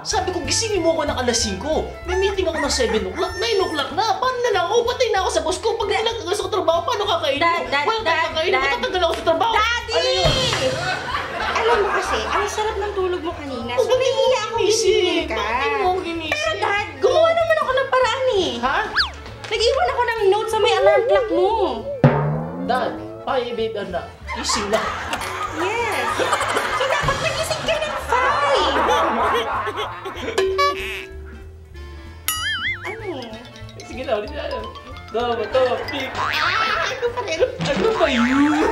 Sabi ko, gisingin mo ako ng alas 5. May meeting ako ng 7 o'clock, 9 o'clock na. Paano na lang? Oh, patay na ako sa boss ko. Pag nilagay sa trabaho, paano kakainin mo? Wala tayong kakainin. Matatanggal ako sa trabaho. Daddy! Ano yun? Alam mo kasi, ang sarap ng tulog mo kanina. So, Bakit mo nahihiya ako gisingin ka. Bakit mo ginising? Pero Dad, gumawa naman ako ng paraan eh. Ha? Nag-iwan ako ng note sa may alarm clock mo. Dad, babe, anak. Gising na. Yes. So, dapat nagising ka ng 5. Ano? Sige na, ulit na. Tama, pick. Ito pa rin. Ano ba yun?